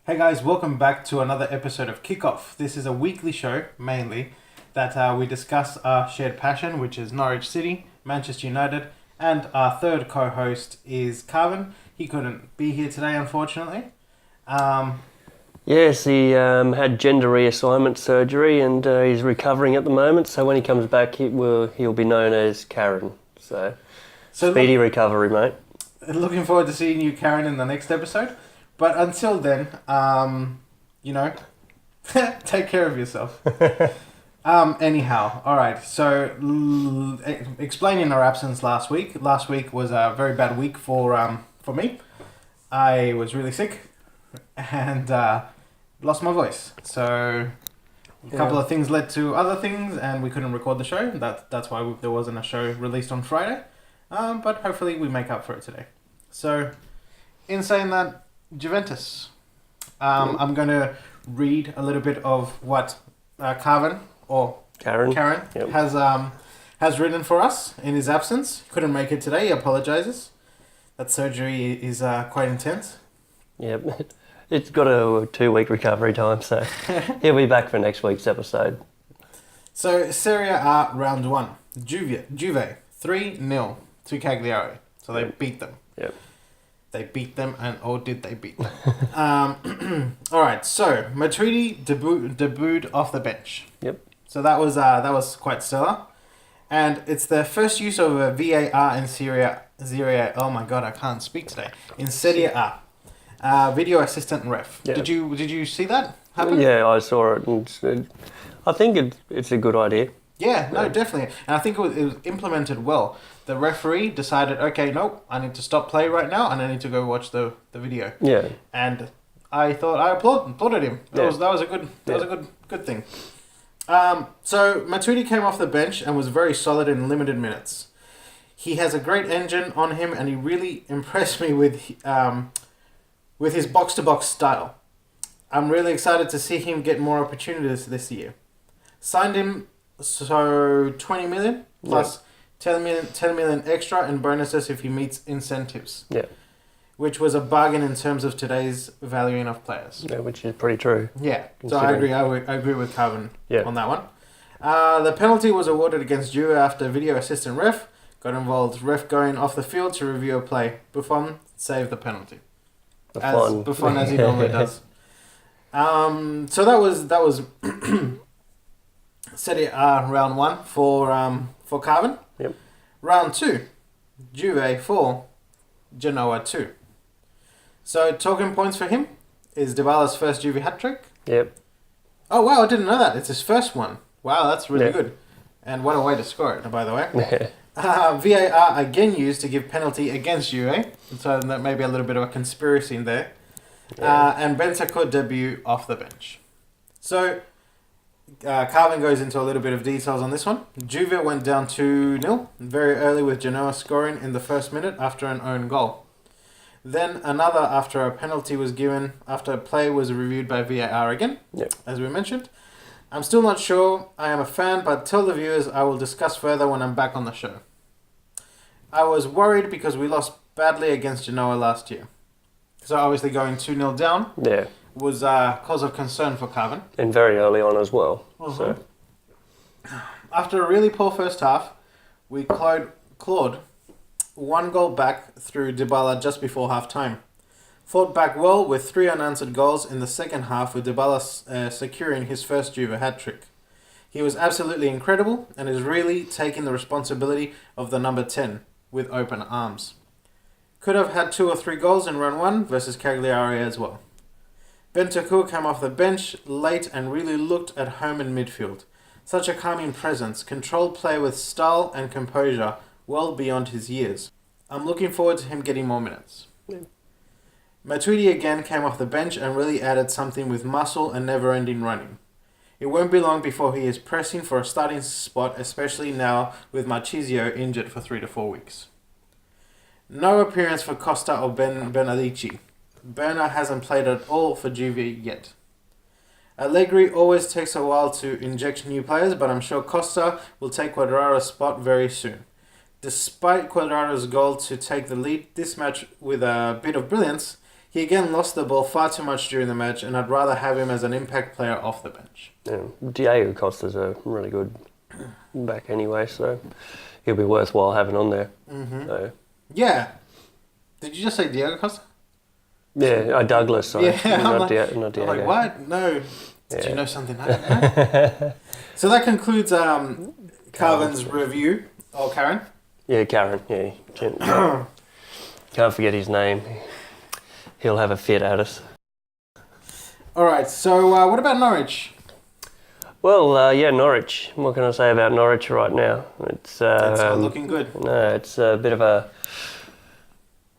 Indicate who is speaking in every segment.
Speaker 1: Hey guys, welcome back to another episode of Kickoff. This is a weekly show, mainly, that we discuss our shared passion, which is Norwich City, Manchester United, and our third co-host is Carvin. He couldn't be here today, unfortunately.
Speaker 2: Yes, he had gender reassignment surgery and he's recovering at the moment, so when he comes back he'll be known as Karen. So speedy recovery, mate.
Speaker 1: Looking forward to seeing you, Karen, in the next episode. But until then, take care of yourself. Anyhow, all right. So, explaining our absence last week. Last week was a very bad week for me. I was really sick and lost my voice. So, a couple of things led to other things, and we couldn't record the show. That's why there wasn't a show released on Friday. But hopefully, we make up for it today. So, in saying that. Juventus. I'm going to read a little bit of what Karen
Speaker 2: Yep.
Speaker 1: has written for us in his absence. Couldn't make it today. He apologizes. That surgery is quite intense.
Speaker 2: Yep. It's got a 2-week recovery time, so he'll be back for next week's episode.
Speaker 1: So, Serie A round 1. Juve 3-0 to Cagliari. So they beat them.
Speaker 2: Yep.
Speaker 1: They beat them, and oh, did they beat them. All right, so Matuidi debuted off the bench.
Speaker 2: Yep.
Speaker 1: So that was quite stellar. And it's the first use of a VAR in Serie A. Oh my god, I can't speak today. In Serie A. Video assistant ref.
Speaker 2: Yep.
Speaker 1: Did you see that happen?
Speaker 2: Yeah, I saw it. And I think it's a good idea.
Speaker 1: Yeah, no, definitely. And I think it was implemented well. The referee decided, okay, nope, I need to stop play right now and I need to go watch the video.
Speaker 2: Yeah.
Speaker 1: And I thought I applauded him. That was a good thing. So Matuidi came off the bench and was very solid in limited minutes. He has a great engine on him and he really impressed me with his box-to-box style. I'm really excited to see him get more opportunities this year. Signed him so 20 million plus 10 million extra in bonuses if he meets incentives.
Speaker 2: Yeah.
Speaker 1: Which was a bargain in terms of today's valuing of players.
Speaker 2: Yeah, which is pretty true.
Speaker 1: Yeah. So I agree. I agree with Calvin on that one. The penalty was awarded against Juve after video assistant ref got involved. Ref going off the field to review a play. Buffon saved the penalty. Buffon as he normally does. So that was Serie A round 1 for Carvin.
Speaker 2: Yep.
Speaker 1: Round 2, Juve 4, Genoa 2. So talking points for him is Dybalas' first Juve hat-trick.
Speaker 2: Yep.
Speaker 1: Oh wow, I didn't know that. It's his first one. Wow, that's really good. And what a way to score it, by the way. VAR again used to give penalty against Juve. So that may be a little bit of a conspiracy in there. And Bentancur debut off the bench. So Carvin goes into a little bit of details on this one. Juve went down 2-0 very early with Genoa scoring in the first minute after an own goal. Then another after a penalty was given after a play was reviewed by VAR again, as we mentioned. I'm still not sure I am a fan, but tell the viewers I will discuss further when I'm back on the show. I was worried because we lost badly against Genoa last year. So obviously going 2-0 down.
Speaker 2: Yeah.
Speaker 1: Was cause of concern for Carvin.
Speaker 2: And very early on as well.
Speaker 1: So, after a really poor first half, we clawed 1 goal back through Dybala just before half-time. Fought back well with 3 unanswered goals in the second half with Dybalas securing his first Juve hat-trick. He was absolutely incredible and is really taking the responsibility of the number 10 with open arms. Could have had 2 or 3 goals in round 1 versus Cagliari as well. Bentancur came off the bench late and really looked at home in midfield. Such a calming presence, controlled play with style and composure well beyond his years. I'm looking forward to him getting more minutes. Matuidi again came off the bench and really added something with muscle and never-ending running. It won't be long before he is pressing for a starting spot, especially now with Marchisio injured for 3 to 4 weeks. No appearance for Costa or Benalici. Berner hasn't played at all for Juve yet. Allegri always takes a while to inject new players, but I'm sure Costa will take Quadraro's spot very soon. Despite Quadraro's goal to take the lead this match with a bit of brilliance, He again lost the ball far too much during the match, and I'd rather have him as an impact player off the bench.
Speaker 2: Yeah, Diego Costa's a really good back anyway, so he'll be worthwhile having on there.
Speaker 1: Mm-hmm.
Speaker 2: So.
Speaker 1: Yeah. Did you just say Diego Costa?
Speaker 2: Yeah, Douglas, sorry.
Speaker 1: Yeah,
Speaker 2: not
Speaker 1: Diego.
Speaker 2: I'm
Speaker 1: like, what? No. Did you know something I don't know? So that concludes Calvin's review. Oh, Karen?
Speaker 2: Yeah, Karen. Yeah. Can't forget his name. He'll have a fit at us.
Speaker 1: All right, so what about Norwich?
Speaker 2: Well, Norwich. What can I say about Norwich right now? It's
Speaker 1: not looking good.
Speaker 2: No, it's a bit of a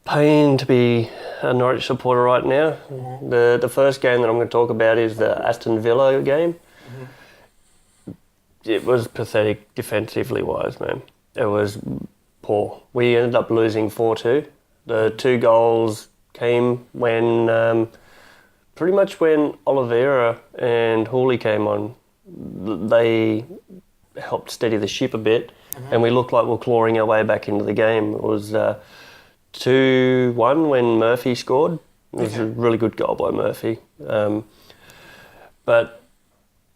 Speaker 2: pain to be a Norwich supporter right now. Mm-hmm. The first game that I'm going to talk about is the Aston Villa game. Mm-hmm. It was pathetic defensively wise, man. It was poor. We ended up losing 4-2. The 2 goals came when pretty much when Oliveira and Hooley came on. They helped steady the ship a bit, and we looked like we were clawing our way back into the game. It was 2-1 when Murphy scored. It was a really good goal by Murphy. But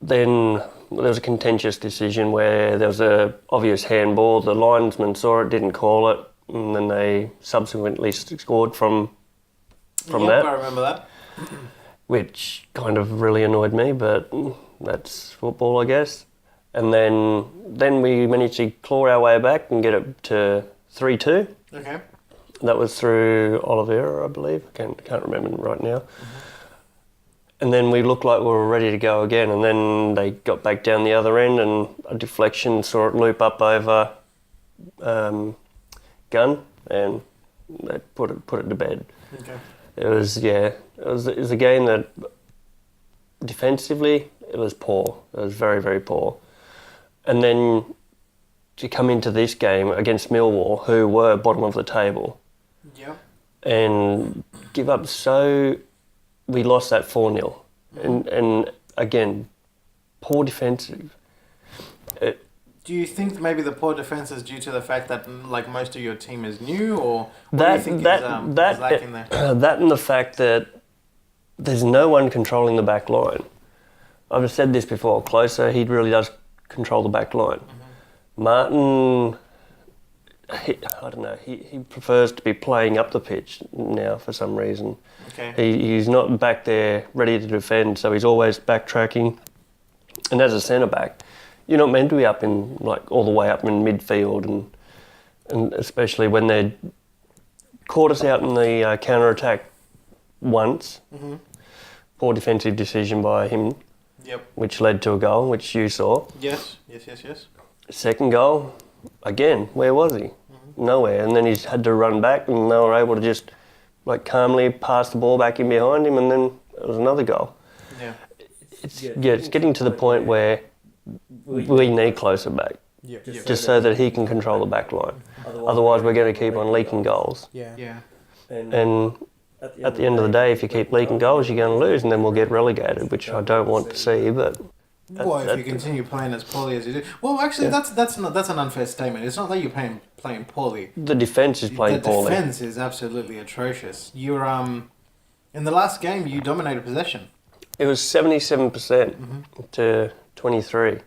Speaker 2: then there was a contentious decision where there was a obvious handball. The linesman saw it, didn't call it, and then they subsequently scored from that.
Speaker 1: I remember that.
Speaker 2: Which kind of really annoyed me, but that's football, I guess. And then we managed to claw our way back and get it to 3-2.
Speaker 1: Okay.
Speaker 2: That was through Oliveira, I believe. I can't remember right now. Mm-hmm. And then we looked like we were ready to go again, and then they got back down the other end, and a deflection saw it loop up over Gunn, and they put it to bed.
Speaker 1: Okay.
Speaker 2: It was a game that defensively it was poor. It was very, very poor. And then to come into this game against Millwall, who were bottom of the table, and give up we lost that 4-0. And again, poor defensive.
Speaker 1: Do you think maybe the poor defence is due to the fact that like most of your team is new, or what do you think is lacking there?
Speaker 2: That and the fact that there's no one controlling the back line. I've said this before, Closer, he really does control the back line. Mm-hmm. Martin, I don't know, he prefers to be playing up the pitch now for some reason.
Speaker 1: Okay.
Speaker 2: He's not back there ready to defend, so he's always backtracking. And as a centre-back, you're not meant to be up in, like, all the way up in midfield, and especially when they caught us out in the counter-attack once. Mm-hmm. Poor defensive decision by him.
Speaker 1: Yep.
Speaker 2: Which led to a goal, which you saw.
Speaker 1: Yes.
Speaker 2: Second goal, again, where was he? Mm-hmm. Nowhere. And then he's had to run back, and they were able to just like calmly pass the ball back in behind him, and then it was another goal.
Speaker 1: Yeah.
Speaker 2: It's getting to the point where we need Closer back.
Speaker 1: Yep.
Speaker 2: Just so that he can control the back line. Otherwise we're going to keep on leaking goals.
Speaker 1: Yeah.
Speaker 2: And at the end of the day, if you keep leaking goals, you're going to lose, and then we'll get relegated, which I don't want to see. But
Speaker 1: if you continue playing as poorly as you do, well, actually, that's an unfair statement. It's not that you're playing poorly.
Speaker 2: The defense is playing poorly.
Speaker 1: The defense is absolutely atrocious. You're in the last game, you dominated possession.
Speaker 2: It was 77% to 23,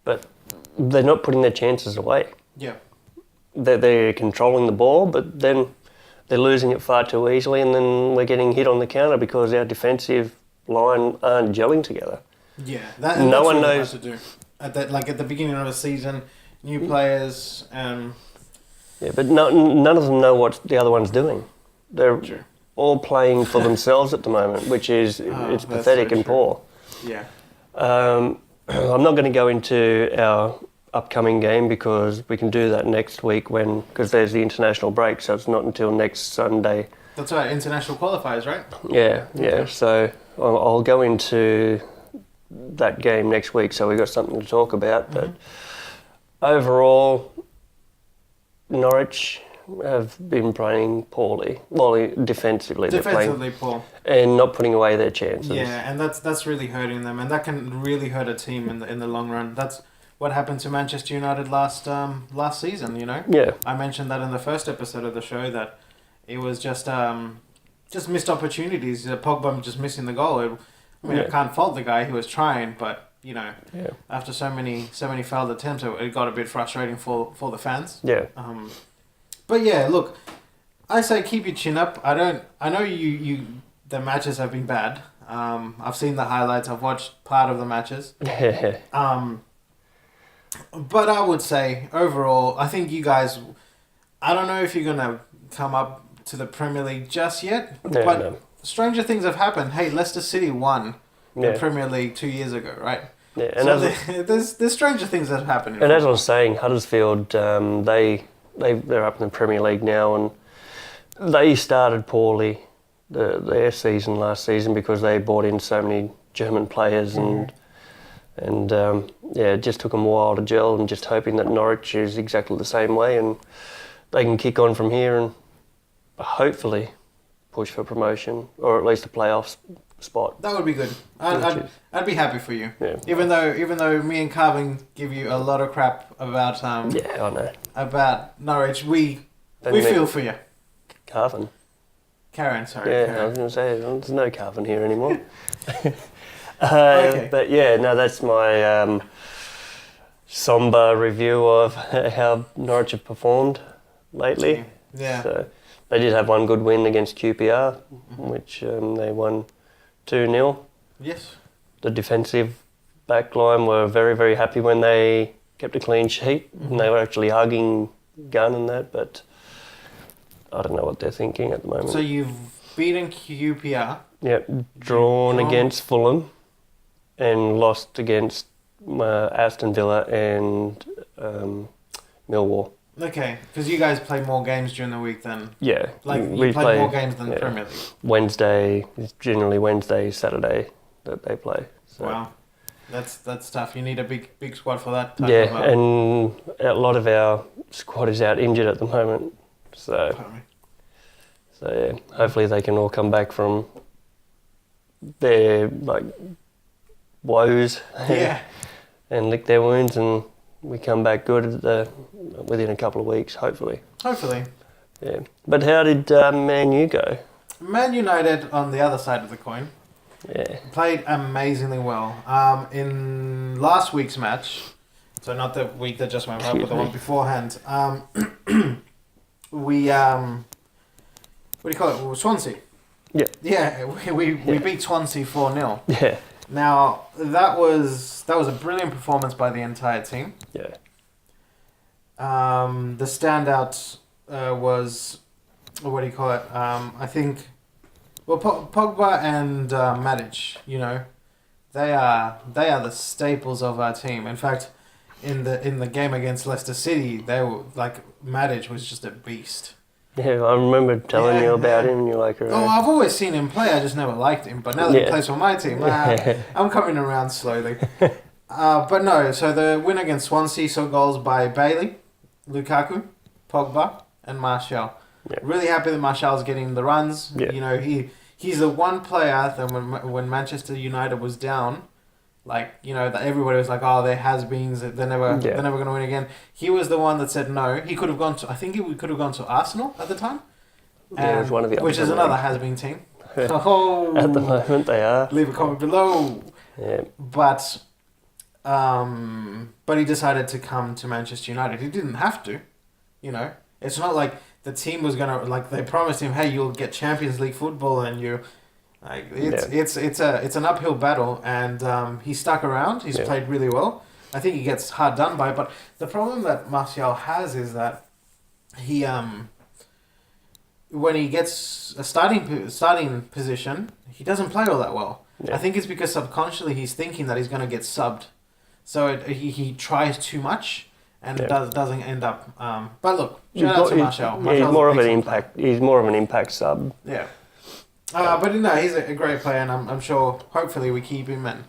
Speaker 2: but they're not putting their chances away.
Speaker 1: Yeah,
Speaker 2: they're controlling the ball, but then they're losing it far too easily, and then we're getting hit on the counter because our defensive line aren't gelling together.
Speaker 1: Yeah,
Speaker 2: no one knows
Speaker 1: what to do. At the beginning of a season, new players.
Speaker 2: Yeah, but none of them know what the other one's doing. They're all playing for themselves at the moment, which is it's pathetic and poor.
Speaker 1: Yeah.
Speaker 2: I'm not going to go into our upcoming game because we can do that next week because there's the international break, so it's not until next Sunday.
Speaker 1: That's right, international qualifiers, right?
Speaker 2: Yeah. So I'll go into that game next week, so we've got something to talk about. But overall, Norwich have been playing poorly. Well, defensively
Speaker 1: poor.
Speaker 2: And not putting away their chances.
Speaker 1: Yeah, and that's really hurting them, and that can really hurt a team in the long run. That's what happened to Manchester United last season, you know?
Speaker 2: Yeah.
Speaker 1: I mentioned that in the first episode of the show, that it was just just missed opportunities. Pogba just missing the goal. I mean, I
Speaker 2: Yeah.
Speaker 1: can't fault the guy. He was trying, but
Speaker 2: Yeah.
Speaker 1: after so many failed attempts, it got a bit frustrating for the fans.
Speaker 2: Yeah.
Speaker 1: But yeah, look, I say keep your chin up. I know you. The matches have been bad. I've seen the highlights. I've watched part of the matches. But I would say overall, I think you guys. I don't know if you're gonna come up to the Premier League just yet,
Speaker 2: Yeah,
Speaker 1: but
Speaker 2: no.
Speaker 1: stranger things have happened. Hey, Leicester City won the
Speaker 2: Yeah.
Speaker 1: Premier League 2 years ago, right?
Speaker 2: Yeah. And
Speaker 1: So
Speaker 2: as
Speaker 1: there's stranger things that have happened.
Speaker 2: And as I was saying, Huddersfield, they're up in the Premier League now, and they started poorly their season last season because they brought in so many German players, and it just took them a while to gel, and just hoping that Norwich is exactly the same way, and they can kick on from here and hopefully push for promotion or at least a playoff spot.
Speaker 1: That would be good. I'd be happy for you.
Speaker 2: Yeah.
Speaker 1: Even though me and Carvin give you a lot of crap about
Speaker 2: Yeah, I know.
Speaker 1: about Norwich, we
Speaker 2: Don't
Speaker 1: we
Speaker 2: you mean-
Speaker 1: feel for you.
Speaker 2: Carvin.
Speaker 1: Karen, sorry.
Speaker 2: Yeah, I
Speaker 1: Karen.
Speaker 2: was going to say, there's no Carvin here anymore.
Speaker 1: Okay.
Speaker 2: But yeah, no, that's my somber review of how Norwich have performed lately.
Speaker 1: Yeah.
Speaker 2: So they did have one good win against QPR, which they won 2-0.
Speaker 1: Yes.
Speaker 2: The defensive backline were very, very happy when they kept a clean sheet, and they were actually hugging Gunn and that, but I don't know what they're thinking at the moment.
Speaker 1: So you've beaten QPR.
Speaker 2: Yep, drawn
Speaker 1: Drawn.
Speaker 2: against Fulham and lost against Aston Villa and Millwall.
Speaker 1: Okay, because you guys play more games during the week than
Speaker 2: Yeah,
Speaker 1: you play more games than the Premier League.
Speaker 2: Wednesday, it's generally Wednesday, Saturday that they play. So.
Speaker 1: Wow, that's tough. You need a big squad for that. Type
Speaker 2: Yeah,
Speaker 1: of,
Speaker 2: and a lot of our squad is out injured at the moment. So yeah, hopefully they can all come back from their woes
Speaker 1: Yeah.
Speaker 2: and lick their wounds, and we come back good within a couple of weeks, hopefully.
Speaker 1: Hopefully.
Speaker 2: Yeah. But how did Man U go?
Speaker 1: Man United on the other side of the coin
Speaker 2: Yeah.
Speaker 1: played amazingly well. In last week's match, so not the week that just went by, but the one beforehand, we what do you call it? Swansea.
Speaker 2: Yeah.
Speaker 1: Yeah, we beat Swansea 4-0.
Speaker 2: Yeah.
Speaker 1: Now that was a brilliant performance by the entire team.
Speaker 2: Yeah.
Speaker 1: The standout was, what do you call it? I think, well, Pogba and Matic. They are the staples of our team. In fact, in the game against Leicester City, they were Matic was just a beast.
Speaker 2: Yeah, I remember telling you about him, and you're like,
Speaker 1: Oh, I've always seen him play. I just never liked him. But now that he plays for my team, I'm coming around slowly. But no, so the win against Swansea saw goals by Bailey, Lukaku, Pogba, and Martial.
Speaker 2: Yeah.
Speaker 1: Really happy that Martial's getting the runs.
Speaker 2: Yeah.
Speaker 1: He's the one player that when Manchester United was down, that everybody was like, oh, they're has-beens, they're never going to win again. He was the one that said no. He could have gone to, I think we could have gone to Arsenal at the time.
Speaker 2: Yeah, it was one of the
Speaker 1: which is
Speaker 2: others,
Speaker 1: another
Speaker 2: I
Speaker 1: has-been team.
Speaker 2: At the moment, they are.
Speaker 1: Leave a comment below.
Speaker 2: Yeah.
Speaker 1: But he decided to come to Manchester United. He didn't have to, It's not like the team was gonna they promised him, hey, you'll get Champions League football, and it's an uphill battle, and he stuck around. He's played really well. I think he gets hard done by, but the problem that Martial has is that he when he gets a starting position, he doesn't play all that well.
Speaker 2: Yeah.
Speaker 1: I think it's because subconsciously he's thinking that he's going to get subbed, so he tries too much and doesn't end up. But look, shout out to Martial.
Speaker 2: He's more of an impact. He's more of an impact sub.
Speaker 1: Yeah. But no, he's a great player, and I'm sure. Hopefully, we keep him and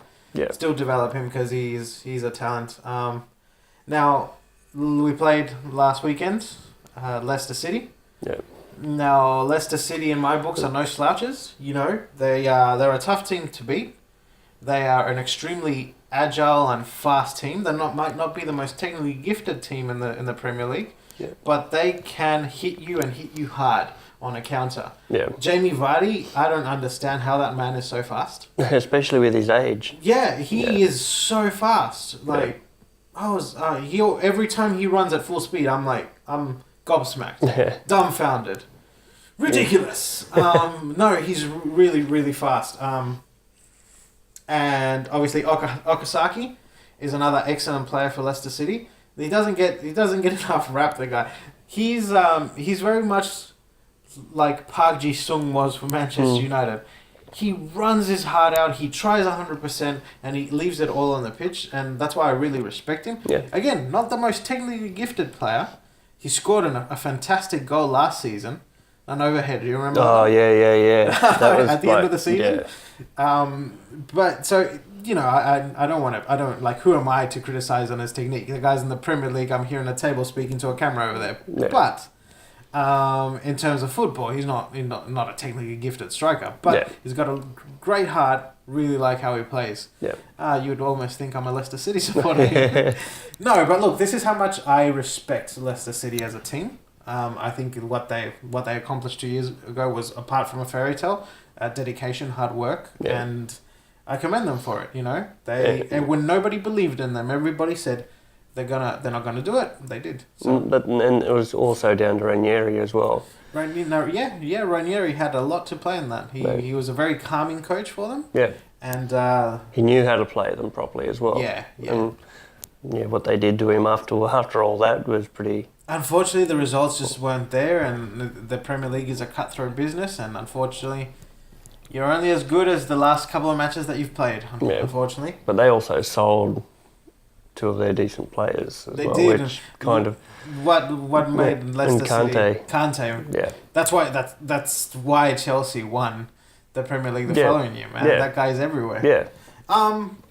Speaker 1: still develop him because he's a talent. Now we played last weekend, Leicester City.
Speaker 2: Yeah.
Speaker 1: Now Leicester City in my books are no slouches. They're a tough team to beat. They are an extremely agile and fast team. They might not be the most technically gifted team in the Premier League, but they can hit you and hit you hard. on a counter.
Speaker 2: Yeah.
Speaker 1: Jamie Vardy, I don't understand how that man is so fast.
Speaker 2: Especially with his age.
Speaker 1: Yeah, he is so fast. Like, every time he runs at full speed, I'm gobsmacked, dumbfounded, ridiculous. No, he's really, really fast. And obviously Okazaki is another excellent player for Leicester City. He doesn't get enough rap. The guy, he's very much like Park Ji-sung was for Manchester United. He runs his heart out. He tries 100%, and he leaves it all on the pitch. And that's why I really respect him.
Speaker 2: Yeah.
Speaker 1: Again, not the most technically gifted player. He scored a fantastic goal last season, an overhead. Do you remember?
Speaker 2: Oh yeah. That was
Speaker 1: at the end of the season.
Speaker 2: Yeah.
Speaker 1: But so I don't like. Who am I to criticize on his technique? The guy's in the Premier League. I'm here on a table speaking to a camera over there.
Speaker 2: Yeah.
Speaker 1: But in terms of football, he's not a technically gifted striker. But he's got a great heart. Really like how he plays.
Speaker 2: Yeah.
Speaker 1: You'd almost think I'm a Leicester City supporter. No, but look, this is how much I respect Leicester City as a team. I think what they accomplished 2 years ago was, apart from a fairy tale, dedication, hard work, and I commend them for it. And when nobody believed in them, everybody said they're not gonna do it. They did. So.
Speaker 2: And it was also down to Ranieri as well.
Speaker 1: Ranieri had a lot to play in that. He was a very calming coach for them.
Speaker 2: Yeah.
Speaker 1: And
Speaker 2: he knew how to play them properly as well.
Speaker 1: Yeah.
Speaker 2: And what they did to him after all that was pretty.
Speaker 1: Unfortunately, the results just weren't there, and the Premier League is a cutthroat business, and unfortunately, you're only as good as the last couple of matches that you've played, unfortunately.
Speaker 2: But they also sold two of their decent players as well,
Speaker 1: did.
Speaker 2: Which kind of...
Speaker 1: What made Leicester City...
Speaker 2: Kante. Yeah.
Speaker 1: That's why Chelsea won the Premier League the following year, man. That guy's everywhere.
Speaker 2: Yeah.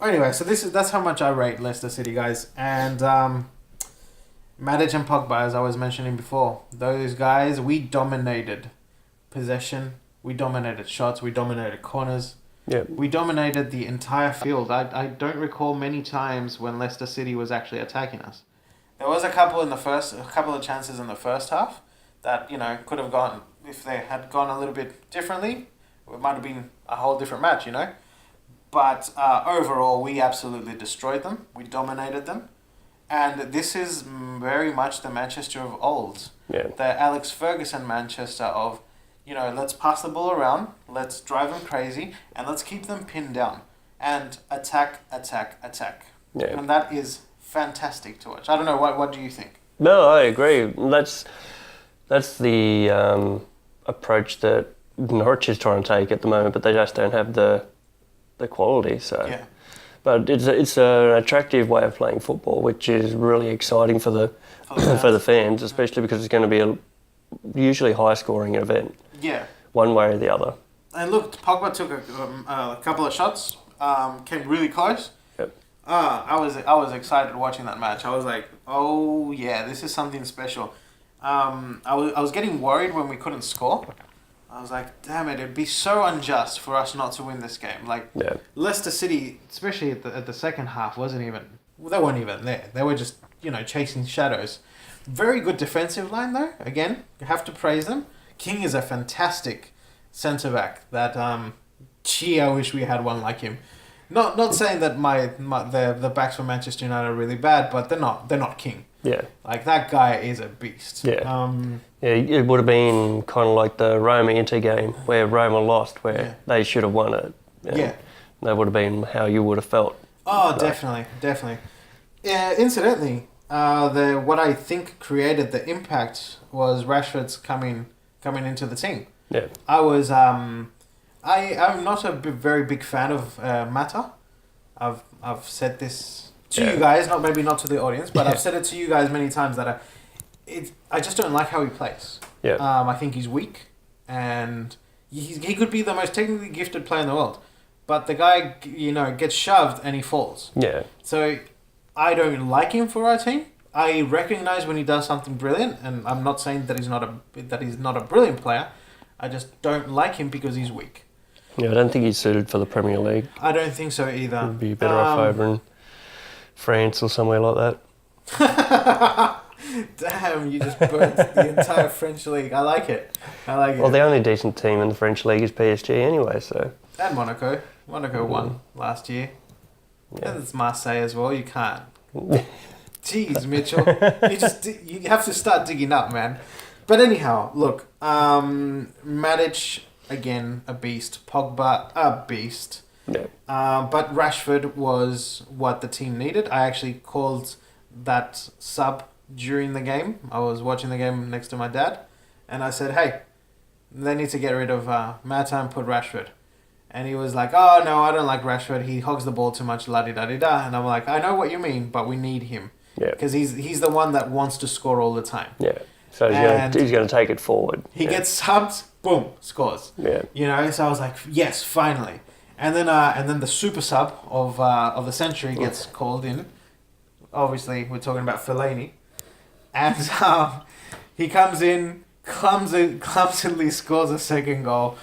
Speaker 1: Anyway, so that's how much I rate Leicester City, guys. And Matic and Pogba, as I was mentioning before, those guys, we dominated possession, we dominated shots, we dominated corners.
Speaker 2: Yeah.
Speaker 1: We dominated the entire field. I don't recall many times when Leicester City was actually attacking us. There was a couple of chances in the first half that could have gone, if they had gone a little bit differently, it might have been a whole different match, But overall, we absolutely destroyed them. We dominated them. And this is very much the Manchester of old.
Speaker 2: Yeah.
Speaker 1: The Alex Ferguson Manchester of, let's pass the ball around, let's drive them crazy, and let's keep them pinned down. And attack.
Speaker 2: Yeah.
Speaker 1: And that is fantastic to watch. I don't know, what do you think?
Speaker 2: No, I agree. That's the approach that Norwich is trying to take at the moment, but they just don't have the quality. So,
Speaker 1: yeah.
Speaker 2: But it's an attractive way of playing football, which is really exciting for the fans, especially because it's going to be a usually high scoring event.
Speaker 1: Yeah.
Speaker 2: One way or the other.
Speaker 1: And look, Pogba took a couple of shots, came really close.
Speaker 2: Yep.
Speaker 1: I was excited watching that match. I was like, oh yeah, this is something special. I was getting worried when we couldn't score. I was like, damn it, it'd be so unjust for us not to win this game. Leicester City, especially at the second half, they weren't even there. They were just, chasing shadows. Very good defensive line, though. Again, you have to praise them. King is a fantastic centre-back that, I wish we had one like him. Not saying that the backs for Manchester United are really bad, but they're not King.
Speaker 2: Yeah.
Speaker 1: Like, that guy is a beast.
Speaker 2: Yeah. It would have been kind of like the Roma-Inter game where Roma lost, where they should have won it.
Speaker 1: Yeah.
Speaker 2: That would have been how you would have felt.
Speaker 1: Oh, definitely. Yeah, incidentally, what I think created the impact was Rashford's coming into the team.
Speaker 2: Yeah.
Speaker 1: I was I'm not a very big fan of Mata. I've said this to you guys, maybe not to the audience, but I've said it to you guys many times that I just don't like how he plays.
Speaker 2: Yeah.
Speaker 1: I think he's weak, and he could be the most technically gifted player in the world, but the guy gets shoved and he falls.
Speaker 2: Yeah.
Speaker 1: So I don't like him for our team. I recognize when he does something brilliant, and I'm not saying that he's not a brilliant player. I just don't like him because he's weak.
Speaker 2: Yeah, I don't think he's suited for the Premier League.
Speaker 1: I don't think so either.
Speaker 2: He'd be better off over in France or somewhere like that.
Speaker 1: Damn, bam, you just burnt the entire French league. I like it.
Speaker 2: Well, the only decent team in the French league is PSG anyway, so...
Speaker 1: And Monaco. Monaco won last year.
Speaker 2: Yeah.
Speaker 1: And it's Marseille as well. You can't. Jeez, Mitchell. You have to start digging up, man. But anyhow, look. Matic, again, a beast. Pogba, a beast.
Speaker 2: Yeah.
Speaker 1: But Rashford was what the team needed. I actually called that sub during the game. I was watching the game next to my dad. And I said, hey, they need to get rid of Mata and put Rashford. And he was like, oh, no, I don't like Rashford. He hogs the ball too much, la-di-da-di-da. And I'm like, I know what you mean, but we need him.
Speaker 2: Yeah.
Speaker 1: Because he's the one that wants to score all the time.
Speaker 2: Yeah. So he's going to take it forward.
Speaker 1: He gets subbed, boom, scores.
Speaker 2: Yeah.
Speaker 1: You know, so I was like, yes, finally. And then the super sub of the century gets called in. Obviously, we're talking about Fellaini. And he comes in, clumsily scores a second goal.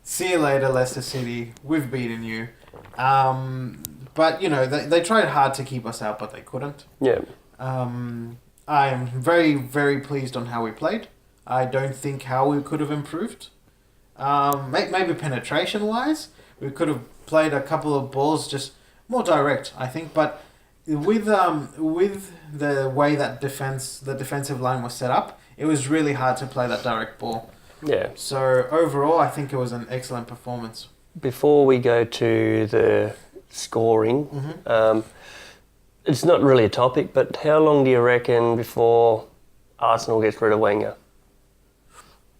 Speaker 1: See you later, Leicester City. We've beaten you. But, you know, they tried hard to keep us out, but they couldn't.
Speaker 2: Yeah.
Speaker 1: I am very, very pleased on how we played. I don't think how we could have improved. Maybe penetration-wise, we could have played a couple of balls just more direct, I think. But with the way that the defensive line was set up, it was really hard to play that direct ball.
Speaker 2: Yeah.
Speaker 1: So overall, I think it was an excellent performance.
Speaker 2: Before we go to the scoring, it's not really a topic, but how long do you reckon before Arsenal gets rid of Wenger?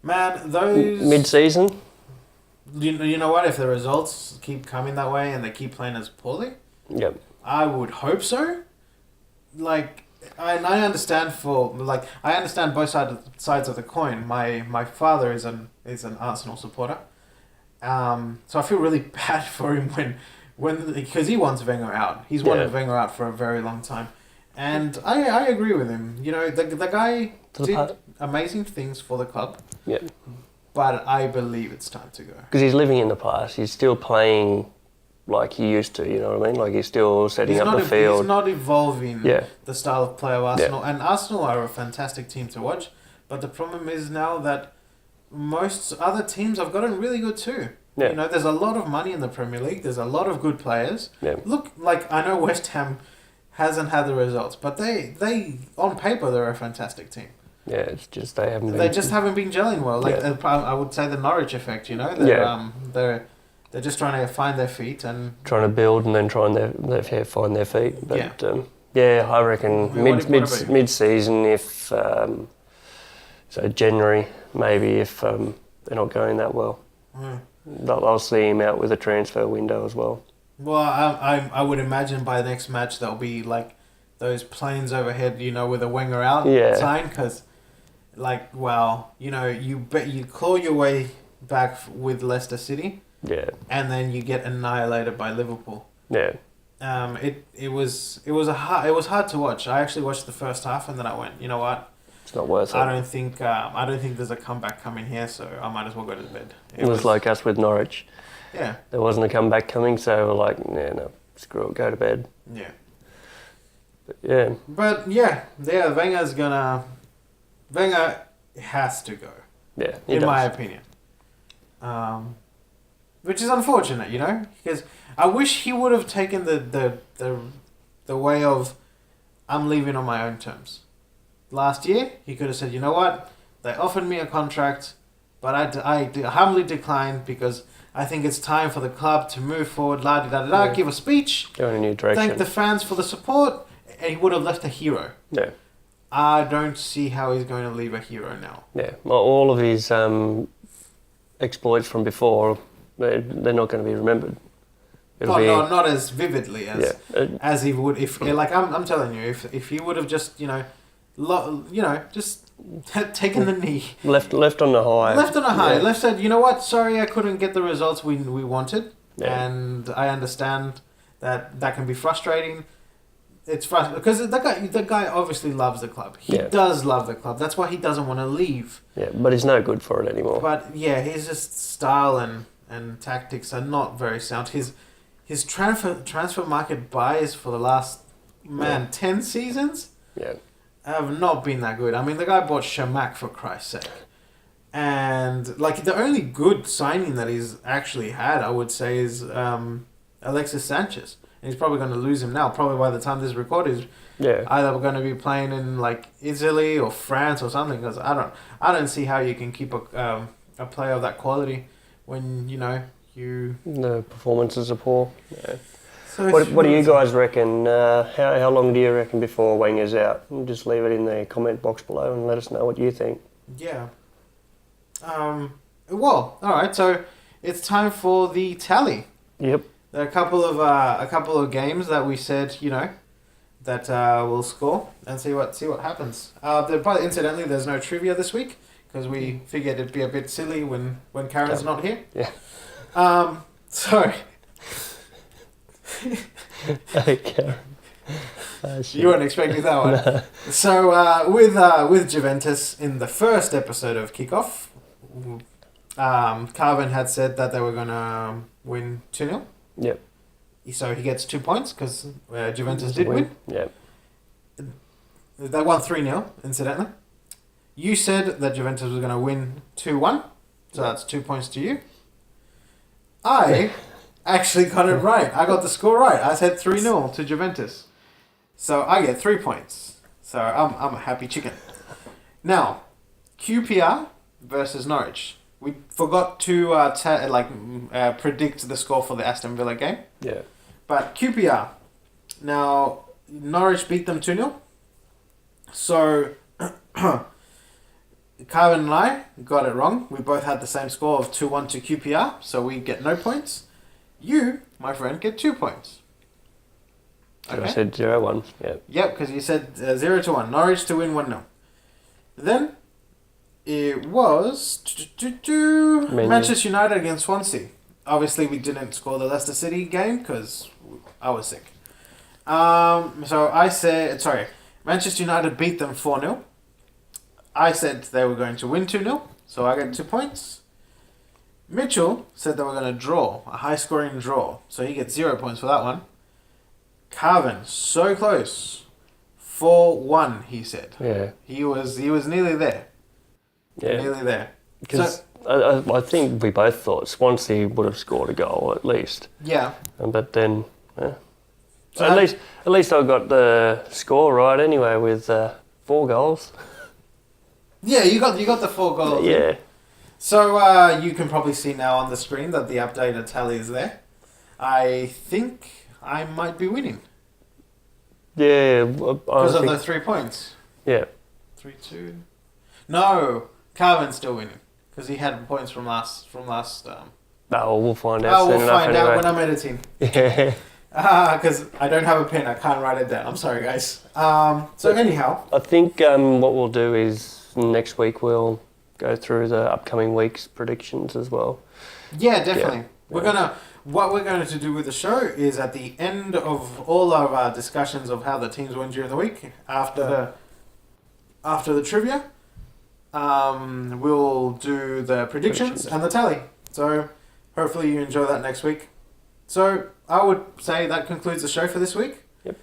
Speaker 1: Man, those...
Speaker 2: Mid-season?
Speaker 1: You know what? If the results keep coming that way and they keep playing as poorly,
Speaker 2: Yep.
Speaker 1: I would hope so. Like, I understand I understand both sides of the coin. My father is an Arsenal supporter, so I feel really bad for him when because he wants Wenger out. He's wanted Wenger out for a very long time, and I agree with him. You know, the guy did amazing things for the club.
Speaker 2: Yeah.
Speaker 1: But I believe it's time to go.
Speaker 2: Because he's living in the past. He's still playing like he used to, you know what I mean? Like he's still setting up the field.
Speaker 1: He's not evolving the style of play of Arsenal. Yeah. And Arsenal are a fantastic team to watch. But the problem is now that most other teams have gotten really good too. Yeah. You know, there's a lot of money in the Premier League. There's a lot of good players. Yeah. Look, like I know West Ham hasn't had the results, but they on paper they're a fantastic team.
Speaker 2: Yeah, it's just they haven't
Speaker 1: been gelling well. Like I would say the Norwich effect, you know. They're just trying to find their feet and
Speaker 2: trying to build and then find their feet. But I reckon mid season if so January maybe if they're not going that well. They'll see him out with a transfer window as well.
Speaker 1: Well, I would imagine by the next match there'll be like those planes overhead, you know, with a Wenger out sign because. Like, well, you know, you claw your way back with Leicester City, and then you get annihilated by Liverpool. Yeah. It was hard to watch. I actually watched the first half, and then I went, you know what?
Speaker 2: It's not worth it.
Speaker 1: I don't think there's a comeback coming here, so I might as well go to bed.
Speaker 2: It was like us with Norwich.
Speaker 1: Yeah.
Speaker 2: There wasn't a comeback coming, so we're like, no, screw it, go to bed.
Speaker 1: Yeah.
Speaker 2: But
Speaker 1: Wenger has to go. Yeah, in my opinion. Which is unfortunate, you know, because I wish he would have taken the way of I'm leaving on my own terms. Last year, he could have said, you know what, they offered me a contract, but I humbly declined because I think it's time for the club to move forward, give a speech,
Speaker 2: go in a new direction,
Speaker 1: thank the fans for the support, and he would have left a hero. Yeah. I don't see how he's going to leave a hero now.
Speaker 2: Yeah, well, all of his exploits from before, they're not going to be remembered.
Speaker 1: Not as vividly as he would if, like I'm telling you, if he would have just just taken the knee,
Speaker 2: left on the high,
Speaker 1: left said, you know what, sorry, I couldn't get the results we wanted, and I understand that can be frustrating. It's frustrating because the guy obviously loves the club. He does love the club. That's why he doesn't want to leave.
Speaker 2: Yeah, but he's no good for it anymore.
Speaker 1: But his just style and tactics are not very sound. His transfer market buys for the last 10 seasons. Yeah. have not been that good. I mean, the guy bought Shamak for Christ's sake. And, like, the only good signing that he's actually had, I would say, is Alexis Sanchez. And he's probably going to lose him now. Probably by the time this record is either going to be playing in, like, Italy or France or something. Because I don't see how you can keep a player of that quality when,
Speaker 2: the performances are poor. Yeah.
Speaker 1: So
Speaker 2: what do you guys reckon? How long do you reckon before Wenger's out? Just leave it in the comment box below and let us know what you think.
Speaker 1: Yeah. Well, all right. So it's time for the tally.
Speaker 2: Yep.
Speaker 1: There are a couple of games that we said that we'll score and see what happens. Incidentally, there's no trivia this week because we figured it'd be a bit silly when Karen's not here.
Speaker 2: Yeah.
Speaker 1: Sorry.
Speaker 2: Hey, Karen.
Speaker 1: You weren't expecting that one.
Speaker 2: No.
Speaker 1: So with Juventus in the first episode of Kickoff, Carvin had said that they were gonna win 2-0.
Speaker 2: Yep.
Speaker 1: So he gets 2 points because Juventus did win.
Speaker 2: Yep.
Speaker 1: They won 3-0, incidentally. You said that Juventus was going to win 2-1, so that's 2 points to you. I actually got it right. I got the score right. I said 3-0 to Juventus. So I get 3 points. So I'm a happy chicken. Now, QPR versus Norwich. We forgot to predict the score for the Aston Villa game.
Speaker 2: Yeah.
Speaker 1: But QPR. Now, Norwich beat them 2-0. So, Carvin and I got it wrong. We both had the same score of 2-1 to QPR. So we get no points. You, my friend, get 2 points.
Speaker 2: Okay. I said 0-1. Yeah.
Speaker 1: Yep, because you said 0-1. Norwich to win 1-0. Then it was Manchester United against Swansea. Obviously, we didn't score the Leicester City game because I was sick. So I said, Manchester United beat them 4-0. I said they were going to win 2-0, so I get 2 points. Mitchell said they were going to draw, a high-scoring draw, so he gets 0 points for that one. Carvin, so close. 4-1, he said.
Speaker 2: Yeah.
Speaker 1: He was nearly there.
Speaker 2: Yeah.
Speaker 1: Nearly there.
Speaker 2: Because I think we both thought Swansea would have scored a goal at least.
Speaker 1: Yeah.
Speaker 2: But then, so at least I got the score right anyway with 4 goals.
Speaker 1: Yeah, you got the 4 goals.
Speaker 2: Yeah.
Speaker 1: So you can probably see now on the screen that the updated tally is there. I think I might be winning.
Speaker 2: Yeah.
Speaker 1: Because of the 3 points.
Speaker 2: Yeah.
Speaker 1: 3-2. No, Carvin's still winning because he had points from last.
Speaker 2: We'll find out soon enough.
Speaker 1: We'll find out
Speaker 2: anyway.
Speaker 1: when I'm editing.
Speaker 2: Yeah.
Speaker 1: Because I don't have a pen, I can't write it down. I'm sorry, guys. Anyhow,
Speaker 2: I think what we'll do is next week we'll go through the upcoming week's predictions as well.
Speaker 1: Yeah, definitely. Yeah. What we're going to do with the show is at the end of all of our discussions of how the teams went during the week, after the trivia, we'll do the predictions and the tally. So hopefully you enjoy that next week. So I would say that concludes the show for this week.
Speaker 2: Yep.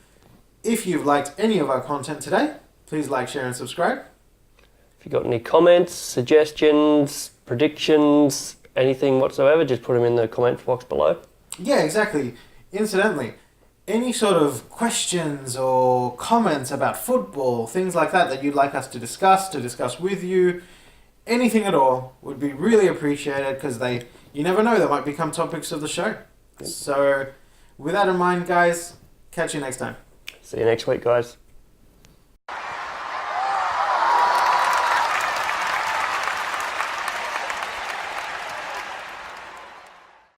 Speaker 1: If you've liked any of our content today, please like, share and subscribe.
Speaker 2: If you've got any comments, suggestions, predictions, anything whatsoever, just put them in the comment box below.
Speaker 1: Yeah, exactly. Incidentally, any sort of questions or comments about football, things like that you'd like us to discuss with you, anything at all would be really appreciated because you never know, they might become topics of the show. So with that in mind, guys, catch you next time.
Speaker 2: See you next week, guys.